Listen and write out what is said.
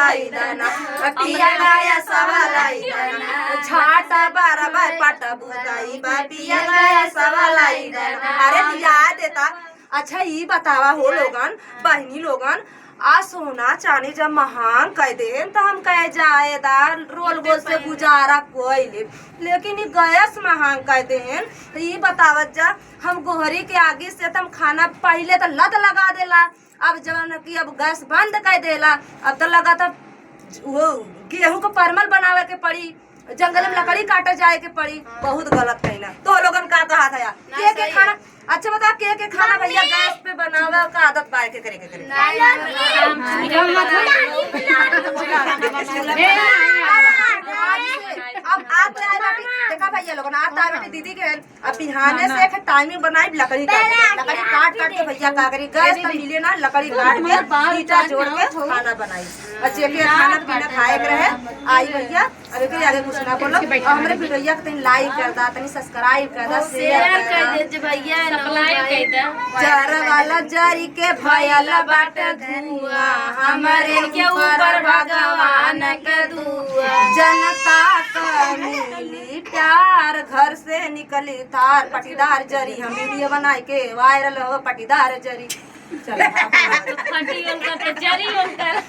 लाई दाना पिया गया सवा लाई दाना छाटा बराबर पट बुदाई बा पिया गया सवा लाई दाना। अरे दिया देता। अच्छा ये बतावा हो लोगन बहनी लोगन आ सोना चांदी जब महंग कह दे तो हम कह जाएदा रोल गोल से गुजारा कोई लेकिन ये गैस महंग कह दे तो ये बतावत जा हम गोहरी के आगे से तुम खाना पहले तो लत लगा देला अब जब कि अब गैस बंद कर देला अब तो लगा था वो गेहूं को परमल बनावे के पड़ी जंगल में लकड़ी काटे जाए के पड़ी बहुत गलत कहना। तो लोगन का कहा था के खाना अच्छा बता के खाना भैया गैस पे बनावे का आदत पाए के करे अब आप देखा भैया लोगन आता बेटी दीदी के अब बिहाने से एक टाइमिंग बनाई लकड़ी काट के भैया का करी गैस तो मिले ना लकड़ी काट के ईटा जोड़ के खाना बनाई अच्छे के खाना पीना खाए के रहे आई भैया अब एक आगे कुछ ना बोलो हमरे भैया के तनी लाइक कर दा तनी सब्सक्राइब कर दा शेयर कर दे भैया जर वाला जरी के भयल बाट धुआं हमरे के ऊपर भगवान के दुआ जनता का मिली प्यार घर से निकली तार पटीदार जरी हम वीडियो बनाए के वायरल हो पटीदार जरी चलो